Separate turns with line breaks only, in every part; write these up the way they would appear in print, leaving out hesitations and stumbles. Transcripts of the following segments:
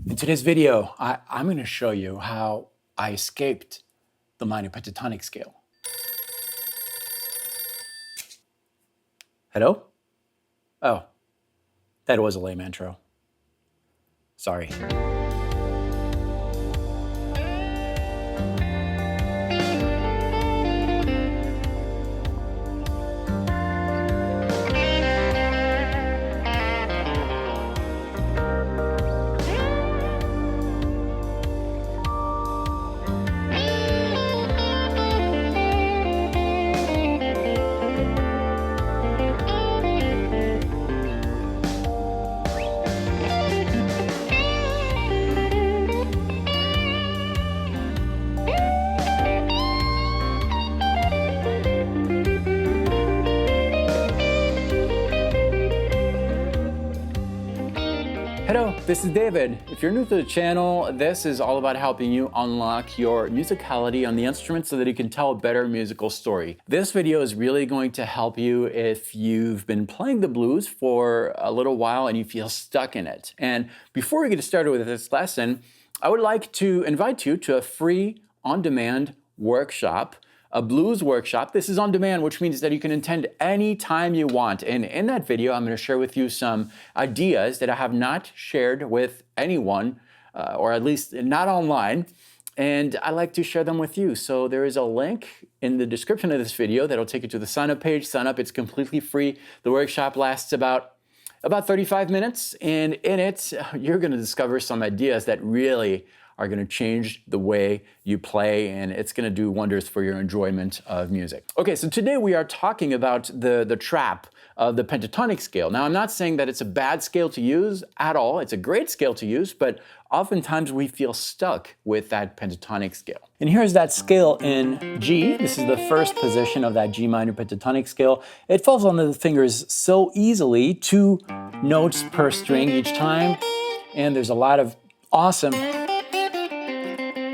In today's video, I'm going to show you how I escaped the minor pentatonic scale. Hello? Oh, that was a lame intro. Sorry. Hello, this is David. If you're new to the channel, this is all about helping you unlock your musicality on the instrument so that you can tell a better musical story. This video is really going to help you if you've been playing the blues for a little while and you feel stuck in it. And before we get started with this lesson, I would like to invite you to a free on-demand workshop, a blues workshop. This is on demand, which means that you can attend any time you want. And in that video, I'm going to share with you some ideas that I have not shared with anyone, or at least not online. And I like to share them with you. So there is a link in the description of this video that'll take you to the sign up page. Sign up, it's completely free. The workshop lasts about 35 minutes. And in it, you're going to discover some ideas that really are going to change the way you play, and it's going to do wonders for your enjoyment of music. Okay, so today we are talking about the trap of the pentatonic scale. Now, I'm not saying that it's a bad scale to use at all. It's a great scale to use, but oftentimes we feel stuck with that pentatonic scale. And here's that scale in G. This is the first position of that G minor pentatonic scale. It falls on the fingers so easily, 2 notes per string each time, and there's a lot of awesome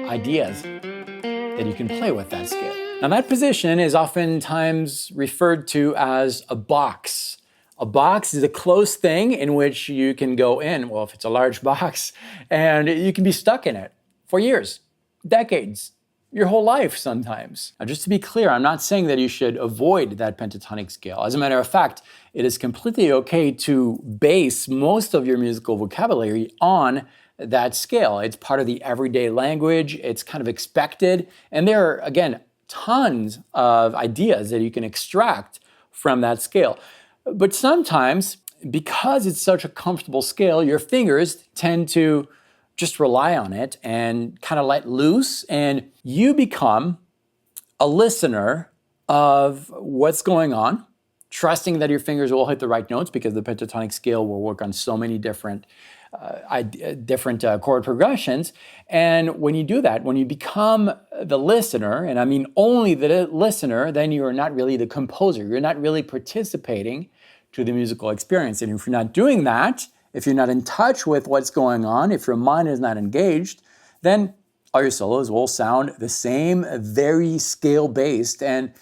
ideas that you can play with that scale. Now that position is oftentimes referred to as a box. A box is a closed thing in which you can go in, well, if it's a large box, and you can be stuck in it for years, decades, your whole life sometimes. Now just to be clear, I'm not saying that you should avoid that pentatonic scale. As a matter of fact, it is completely okay to base most of your musical vocabulary on that scale. It's part of the everyday language. It's kind of expected. And there are, again, tons of ideas that you can extract from that scale. But sometimes, because it's such a comfortable scale, your fingers tend to just rely on it and kind of let loose, and you become a listener of what's going on, trusting that your fingers will hit the right notes because the pentatonic scale will work on so many different chord progressions. And when you do that, when you become the listener, and I mean only the listener, then you are not really the composer. You're not really participating to the musical experience. And if you're not doing that, if you're not in touch with what's going on, if your mind is not engaged, then all your solos will sound the same, very scale-based, and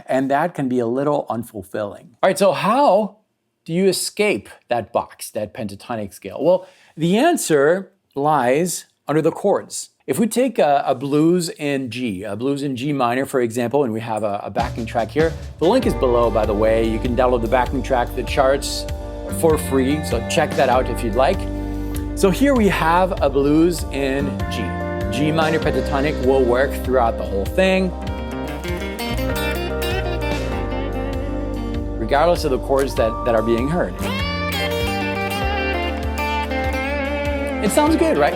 that can be a little unfulfilling. All right, so how do you escape that box, that pentatonic scale? Well, the answer lies under the chords. If we take a blues in G minor, for example, and we have a backing track here, the link is below, by the way. You can download the backing track, the charts, for free, so check that out if you'd like. So here we have a blues in G. G minor pentatonic will work throughout the whole thing, regardless of the chords that are being heard. It sounds good, right?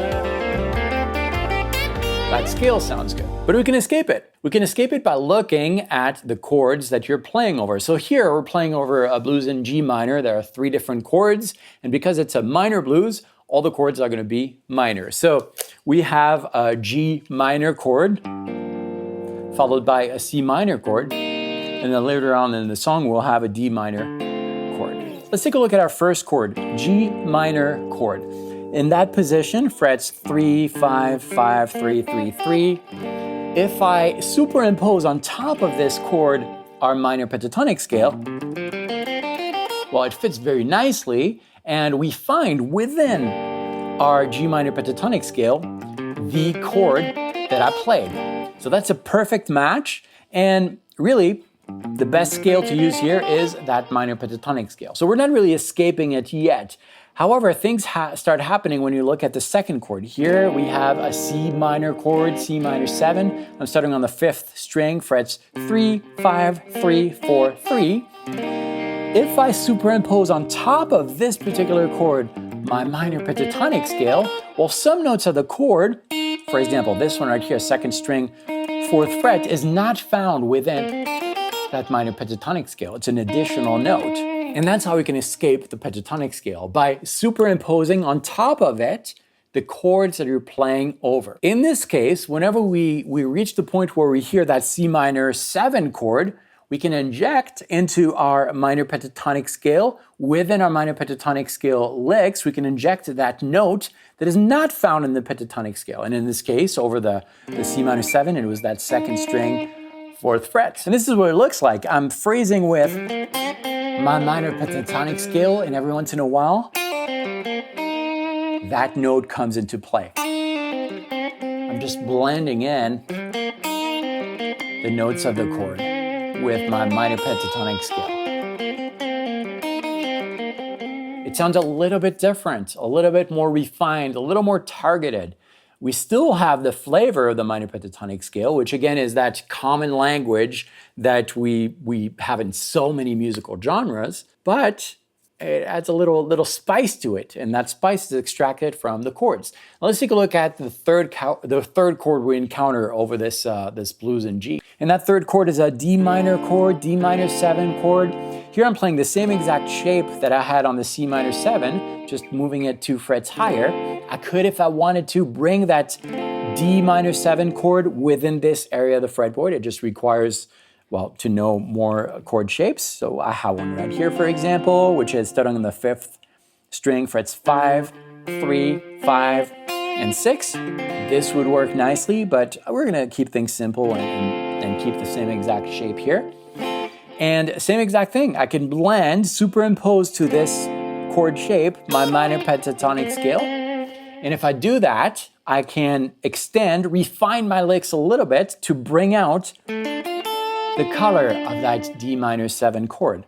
That scale sounds good. But we can escape it. We can escape it by looking at the chords that you're playing over. So here we're playing over a blues in G minor. There are 3 different chords, and because it's a minor blues, all the chords are going to be minor. So we have a G minor chord, followed by a C minor chord, and then later on in the song, we'll have a D minor chord. Let's take a look at our first chord, G minor chord. In that position, frets 3, 5, 5, 3, 3, 3. If I superimpose on top of this chord our minor pentatonic scale, well, it fits very nicely, and we find within our G minor pentatonic scale the chord that I played. So that's a perfect match, and really the best scale to use here is that minor pentatonic scale. So we're not really escaping it yet. However, things start happening when you look at the second chord. Here we have a C minor chord, C minor 7. I'm starting on the 5th string, frets 3, 5, 3, 4, 3. If I superimpose on top of this particular chord my minor pentatonic scale, well, some notes of the chord, for example, this one right here, 2nd string, 4th fret, is not found within that minor pentatonic scale. It's an additional note. And that's how we can escape the pentatonic scale, by superimposing on top of it the chords that you're playing over. In this case, whenever we reach the point where we hear that C minor 7 chord, we can inject into our minor pentatonic scale. Within our minor pentatonic scale licks, we can inject that note that is not found in the pentatonic scale. And in this case, over the C minor 7, it was that 2nd string, 4th fret. And this is what it looks like. I'm phrasing with my minor pentatonic scale, and every once in a while, that note comes into play. I'm just blending in the notes of the chord with my minor pentatonic scale. It sounds a little bit different, a little bit more refined, a little more targeted. We still have the flavor of the minor pentatonic scale, which again is that common language that we have in so many musical genres, but it adds a little spice to it, and that spice is extracted from the chords. Now let's take a look at the third chord we encounter over this blues in G. And that third chord is a D minor chord, D minor 7 chord. Here I'm playing the same exact shape that I had on the C minor 7, just moving it 2 frets higher. I could, if I wanted to, bring that D minor 7 chord within this area of the fretboard. It just requires, well, to know more chord shapes. So I have one right here, for example, which is starting on the 5th string, frets 5, 3, 5, and 6. This would work nicely, but we're gonna keep things simple and keep the same exact shape here. And same exact thing, I can blend, superimpose to this chord shape my minor pentatonic scale. And if I do that, I can extend, refine my licks a little bit to bring out the color of that D minor 7 chord.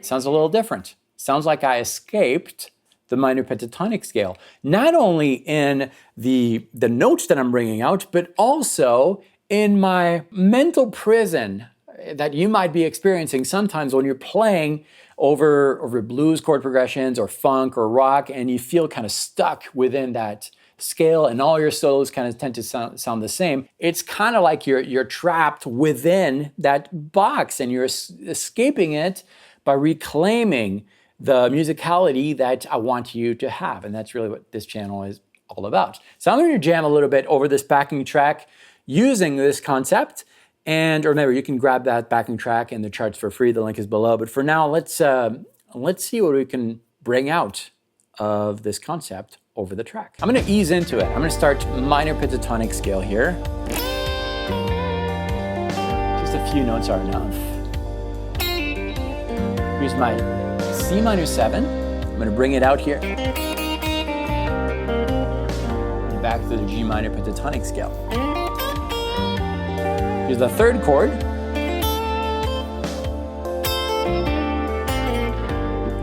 Sounds a little different. Sounds like I escaped the minor pentatonic scale, not only in the notes that I'm bringing out, but also in my mental prison that you might be experiencing sometimes when you're playing over blues chord progressions or funk or rock, and you feel kind of stuck within that scale and all your solos kind of tend to sound the same. It's kind of like you're trapped within that box and you're escaping it by reclaiming the musicality that I want you to have. And that's really what this channel is all about. So I'm going to jam a little bit over this backing track using this concept. And remember, you can grab that backing track in the charts for free. The link is below. But for now, let's see what we can bring out of this concept over the track. I'm going to ease into it. I'm going to start minor pentatonic scale here. Just a few notes are enough. Here's my C minor 7. I'm going to bring it out here. And back to the G minor pentatonic scale. Here's the third chord.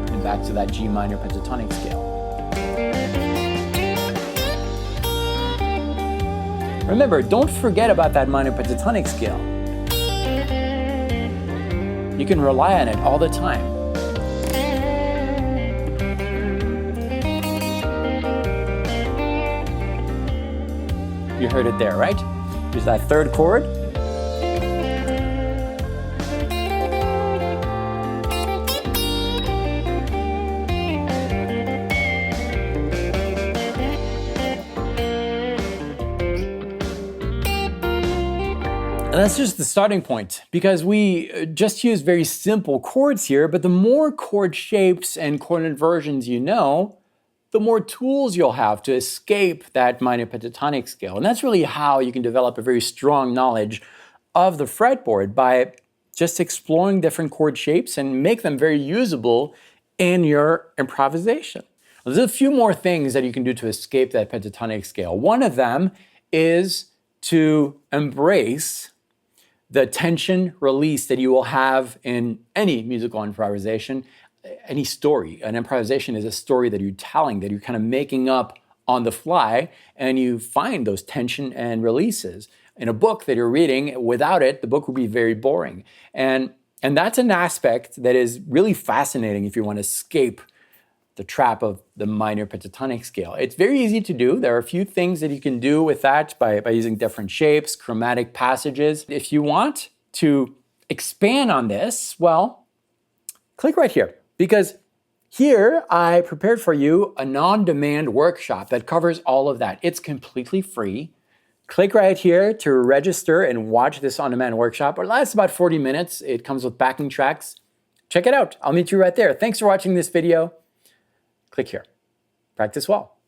And back to that G minor pentatonic scale. Remember, don't forget about that minor pentatonic scale. You can rely on it all the time. You heard it there, right? Here's that third chord. And that's just the starting point, because we just use very simple chords here, but the more chord shapes and chord inversions you know, the more tools you'll have to escape that minor pentatonic scale. And that's really how you can develop a very strong knowledge of the fretboard, by just exploring different chord shapes and make them very usable in your improvisation. There's a few more things that you can do to escape that pentatonic scale. One of them is to embrace the tension release that you will have in any musical improvisation, any story. An improvisation is a story that you're telling, that you're kind of making up on the fly, and you find those tension and releases. In a book that you're reading, without it, the book would be very boring. And that's an aspect that is really fascinating if you want to escape the trap of the minor pentatonic scale. It's very easy to do. There are a few things that you can do with that by using different shapes, chromatic passages. If you want to expand on this, well, click right here, because here I prepared for you a on-demand workshop that covers all of that. It's completely free. Click right here to register and watch this on-demand workshop. It lasts about 40 minutes. It comes with backing tracks. Check it out. I'll meet you right there. Thanks for watching this video. Click here. Practice well.